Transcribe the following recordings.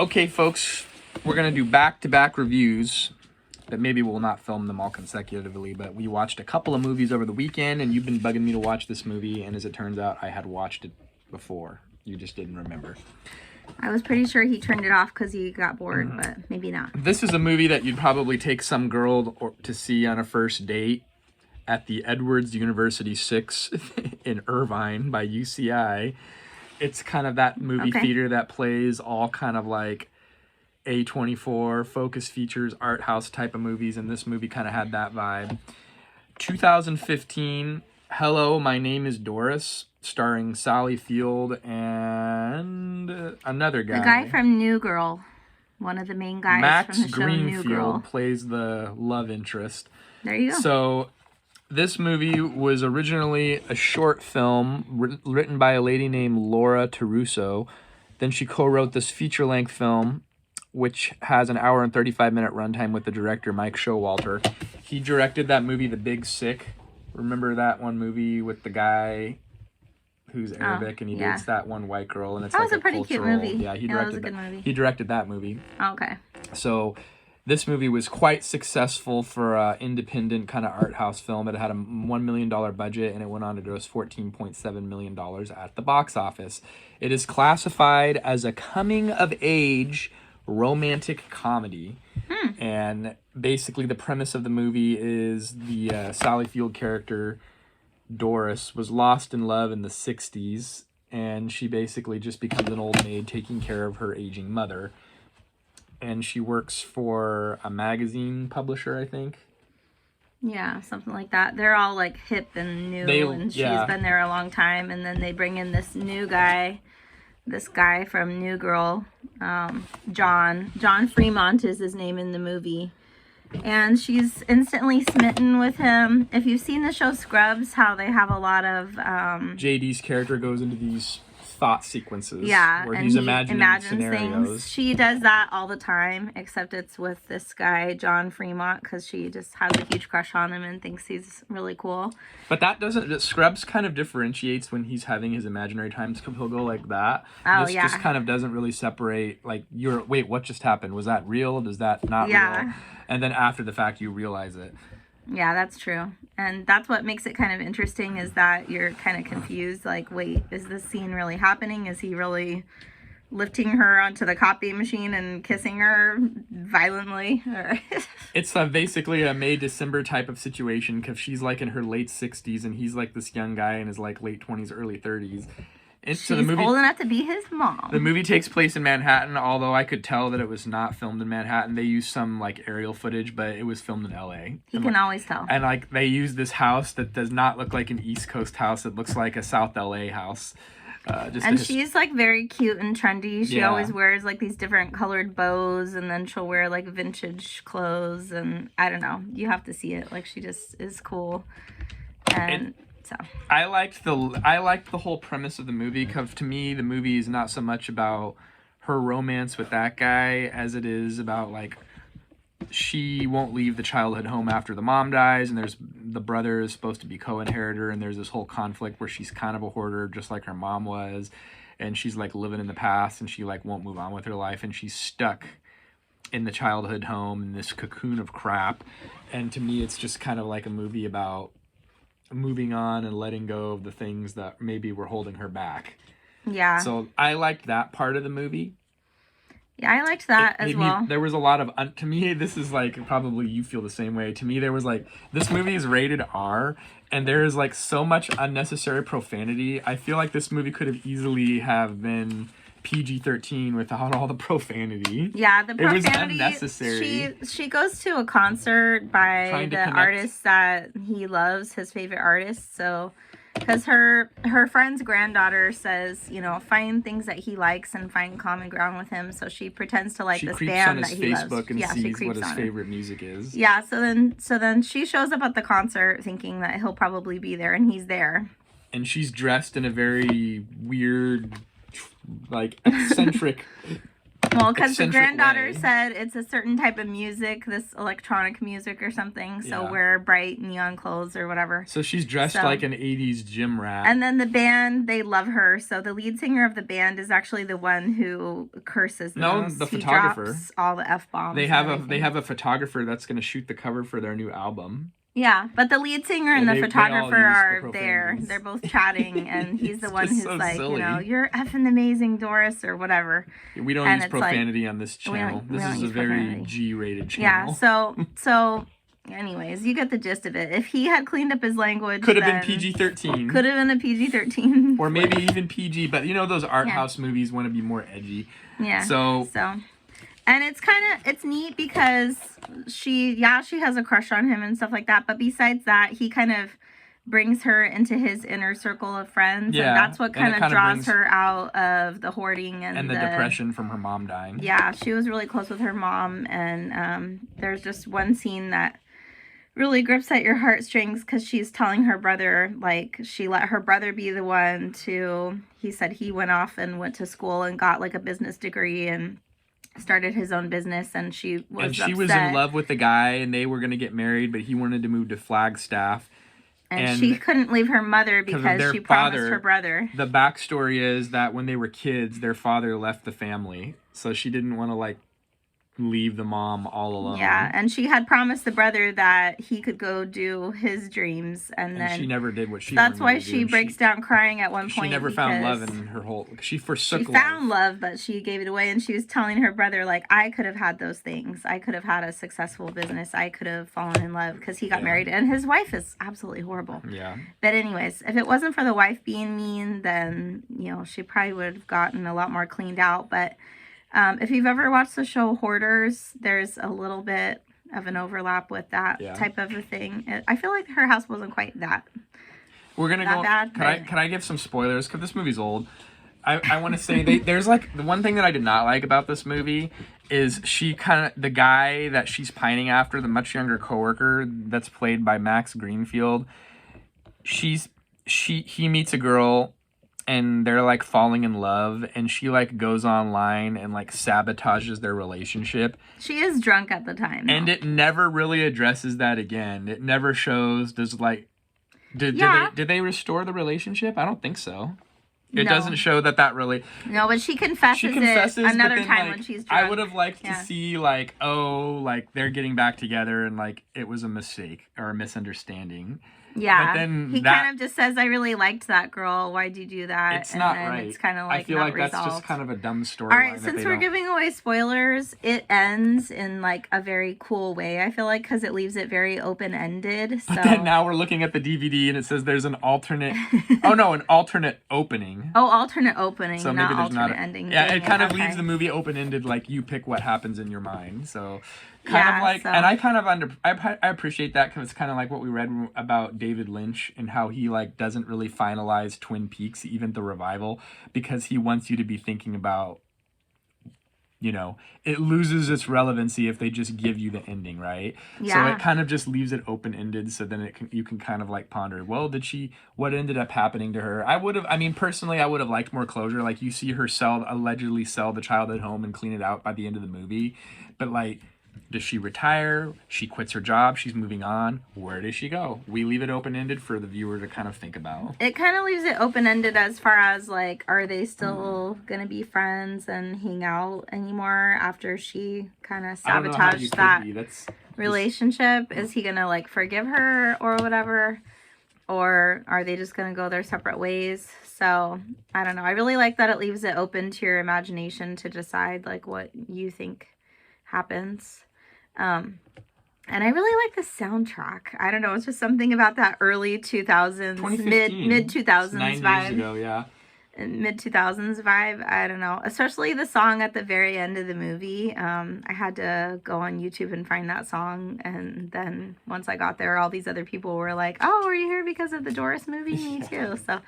Okay, folks, we're going to do back-to-back reviews, but maybe we'll not film them all consecutively, but we watched a couple of movies over the weekend, and you've been bugging me to watch this movie, and as it turns out, I had watched it before. You just didn't remember. I was pretty sure he turned it off because he got bored, but maybe not. This is a movie that you'd probably take some girl to see on a first date at the Edwards University 6 in Irvine by UCI. It's kind of that movie theater that plays all kind of like A24, Focus Features, art house type of movies, and this movie kind of had that vibe. 2015, Hello, My Name is Doris, starring Sally Field and another guy. The guy from New Girl. One of the main guys Max from the show New Girl. Greenfield plays the love interest. There you go. So this movie was originally a short film written by a lady named Laura Taruso. Then she co-wrote this feature-length film, which has an hour and 35-minute runtime with the director, Mike Showalter. He directed that movie, The Big Sick. Remember that one movie with the guy who's Arabic and he dates that one white girl, and it's like a pretty cute movie. Yeah, he directed that. Movie. He directed that movie. Oh, okay. So this movie was quite successful for an independent kind of art house film. It had a $1 million budget, and it went on to gross $14.7 million at the box office. It is classified as a coming-of-age romantic comedy. And basically the premise of the movie is the Sally Field character, Doris, was lost in love in the 60s, and she basically just becomes an old maid taking care of her aging mother. And she works for a magazine publisher, I think. Yeah, something like that. They're all like hip and new, and she's been there a long time. And then they bring in this new guy, this guy from New Girl, John Fremont is his name in the movie. And she's instantly smitten with him. If you've seen the show Scrubs, how they have a lot of JD's character goes into these thought sequences where and he's he imagining imagines scenarios. Things. She does that all the time, except it's with this guy, John Fremont, because she just has a huge crush on him and thinks he's really cool. But that doesn't, Scrubs kind of differentiates when he's having his imaginary times. He'll go like that. This just kind of doesn't really separate, like, wait, what just happened? Was that real? Does that not real? And then after the fact, you realize it. Yeah, that's true. And that's what makes it kind of interesting, is that you're kind of confused. Like, wait, is this scene really happening? Is he really lifting her onto the copy machine and kissing her violently? It's basically a May-December type of situation, because she's like in her late 60s and he's like this young guy in his like late 20s, early 30s. She's old enough to be his mom. The movie takes place in Manhattan, although I could tell that it was not filmed in Manhattan. They used some like aerial footage, but it was filmed in LA. He can always tell. And like they use this house that does not look like an East Coast house. It looks like a South LA house. She's like very cute and trendy. She always wears like these different colored bows, and then she'll wear like vintage clothes, and I don't know. You have to see it. Like, she just is cool. And so I liked the whole premise of the movie, because to me the movie is not so much about her romance with that guy as it is about like she won't leave the childhood home after the mom dies, and there's the brother is supposed to be co-inheritor, and there's this whole conflict where she's kind of a hoarder just like her mom was, and she's like living in the past and she like won't move on with her life, and she's stuck in the childhood home in this cocoon of crap. And to me it's just kind of like a movie about moving on and letting go of the things that maybe were holding her back. Yeah. So I liked that part of the movie. Yeah, I liked that as well. There was a lot of, to me, this is like, probably you feel the same way. To me, there was like, this movie is rated R, and there is like so much unnecessary profanity. I feel like this movie could have easily have been PG-13 without all the profanity. Yeah, the profanity. It was unnecessary. She goes to a concert by the artist that he loves, his favorite artist. So, because her friend's granddaughter says, you know, find things that he likes and find common ground with him. So she pretends to like this band that he loves. She creeps on his Facebook and sees what his favorite music is. Yeah. So then she shows up at the concert thinking that he'll probably be there, and he's there. And she's dressed in a very weird, like eccentric Well, because the granddaughter way. said it's a certain type of music, this electronic music or something. So Yeah. wear bright neon clothes or whatever. So she's dressed like an 80s gym rat. And then the band, they love her. So the lead singer of the band is actually the one who curses the most. The photographer. He drops all the F-bombs. They have a photographer that's going to shoot the cover for their new album. Yeah, but the lead singer and the photographer are there. They're both chatting, and he's the one who's so like, silly. You're effing amazing, Doris, or whatever. We don't use profanity on this channel. This is a very G-rated channel. Yeah, so anyways, you get the gist of it. If he had cleaned up his language, could have been PG-13. Could have been a PG-13. Or maybe even PG, but those art house movies want to be more edgy. Yeah. So and it's neat because she has a crush on him and stuff like that. But besides that, he kind of brings her into his inner circle of friends. Yeah. And that's what kind of draws her out of the hoarding and the depression from her mom dying. Yeah, she was really close with her mom. And there's just one scene that really grips at your heartstrings because she's telling her brother, like, she let her brother be the one he said he went off and went to school and got like a business degree and started his own business, and she was in love with the guy, and they were going to get married, but he wanted to move to Flagstaff. And she couldn't leave her mother because she promised her brother. The backstory is that when they were kids, their father left the family, so she didn't want to leave the mom all alone. Yeah, and she had promised the brother that he could go do his dreams, and then she never did what she wanted to do. That's why she breaks down crying at one point. She never found love in her whole... She found love, but she gave it away, and she was telling her brother, like, I could have had those things. I could have had a successful business. I could have fallen in love, because he got married, and his wife is absolutely horrible. Yeah. But anyways, if it wasn't for the wife being mean, then, she probably would have gotten a lot more cleaned out, but... if you've ever watched the show Hoarders, there's a little bit of an overlap with that type of a thing. I feel like her house wasn't quite that. We're gonna go. Bad, can I give some spoilers? Because this movie's old. I want to say there's the one thing that I did not like about this movie is the guy that she's pining after, the much younger coworker that's played by Max Greenfield. He meets a girl. And they're falling in love, and she goes online and sabotages their relationship. She is drunk at the time, and it never really addresses that again. It never shows. Did they restore the relationship? I don't think so. It doesn't show that really. No, but she confesses it another time when she's drunk. I would have liked to see they're getting back together and it was a mistake or a misunderstanding. Yeah, but then he kind of just says, I really liked that girl. Why'd you do that? It's not right. It's kind of I feel like resolved. That's just kind of a dumb story. All right, since we're giving away spoilers, it ends in a very cool way, I feel like, because it leaves it very open-ended. So. But then now we're looking at the DVD and it says there's an alternate... an alternate opening. Oh, alternate opening, so not alternate ending. Yeah, it kind of leaves the movie open-ended, you pick what happens in your mind, so... And I kind of I appreciate that because it's kind of like what we read about David Lynch and how he doesn't really finalize Twin Peaks, even the revival, because he wants you to be thinking about, it loses its relevancy if they just give you the ending, right? Yeah. So it kind of just leaves it open-ended, so then you can kind of ponder, well, what ended up happening to her? Personally, I would have liked more closure. You see her allegedly sell the childhood home and clean it out by the end of the movie, but does she retire? She quits her job. She's moving on. Where does she go? We leave it open-ended for the viewer to kind of think about. It kind of leaves it open-ended as far as, are they still going to be friends and hang out anymore after she kind of sabotaged that relationship? Is he going to, forgive her or whatever? Or are they just going to go their separate ways? So, I don't know. I really like that it leaves it open to your imagination to decide, what you think happens. And I really like the soundtrack. I don't know, it's just something about that early 2000s, mid 2000s 9 vibe. Years ago, yeah. Mid 2000s vibe. I don't know, especially the song at the very end of the movie. I had to go on YouTube and find that song, and then once I got there, all these other people were like, "Oh, are you here because of the Doris movie?" Me too. So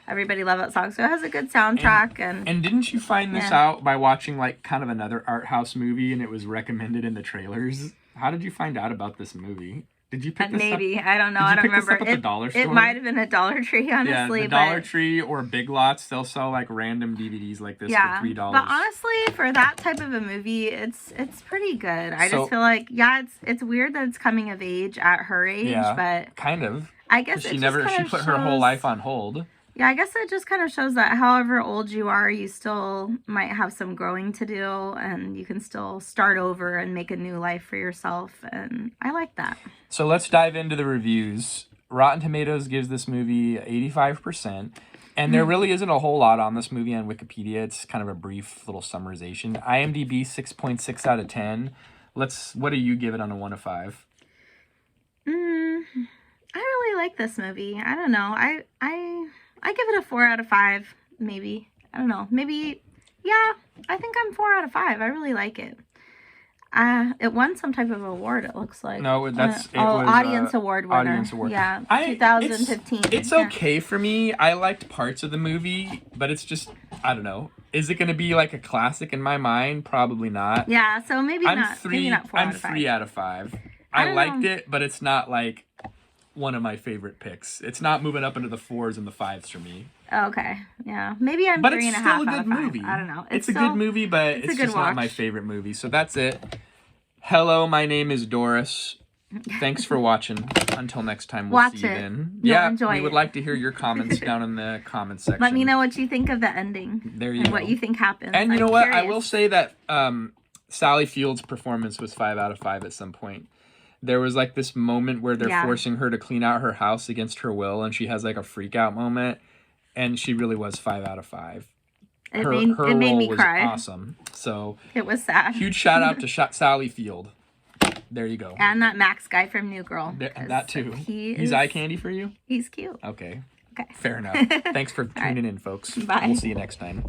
everybody loved that song. So it has a good soundtrack. And didn't you find this out by watching kind of another art house movie, and it was recommended in the trailers? How did you find out about this movie? Did you pick this maybe. up? I don't know. Did you I don't pick remember. This up at the Dollar Store? It might have been a Dollar Tree, honestly. Yeah, the Dollar Tree or Big Lots, they'll sell like random DVDs like this for $3. But honestly, for that type of a movie, it's pretty good. I just feel like, it's weird that it's coming of age at her age, but kind of. I guess she put her whole life on hold. Yeah, I guess it just kind of shows that however old you are, you still might have some growing to do, and you can still start over and make a new life for yourself, and I like that. So let's dive into the reviews. Rotten Tomatoes gives this movie 85%, and there really isn't a whole lot on this movie on Wikipedia. It's kind of a brief little summarization. IMDb 6.6 out of 10. What do you give it on a 1 to 5? I really like this movie. I don't know. I give it a 4 out of 5, maybe. I don't know. Maybe, yeah, I think I'm 4 out of 5. I really like it. It won some type of award, it looks like. No, it was Audience Award winner. Audience Award. Yeah, 2015. It's okay for me. I liked parts of the movie, but it's just, I don't know. Is it going to be like a classic in my mind? Probably not. Yeah, so maybe not 4 out of 5. I'm 3 out of 5. I liked it, but it's not like one of my favorite picks. It's not moving up into the 4s and the 5s for me. Okay, yeah. Maybe I'm 3.5 out of 5. But it's still a good movie. I don't know. It's a good movie, but it's just not my favorite movie. So that's it. Hello, my name is Doris. Thanks for watching. Until next time, we'll see you then. We would like to hear your comments down in the comments section. Let me know what you think of the ending. There you go. What you think happens. And you know what? I will say that Sally Field's performance was 5 out of 5 at some point. There was like this moment where they're forcing her to clean out her house against her will, and she has like a freak out moment, and she really was 5 out of 5. Her made me cry. Awesome. So it was sad. Huge shout out to Sally Field. There you go. And that Max guy from New Girl. That too. He's eye candy for you? He's cute. Okay. Fair enough. Thanks for tuning in, folks. Bye. We'll see you next time.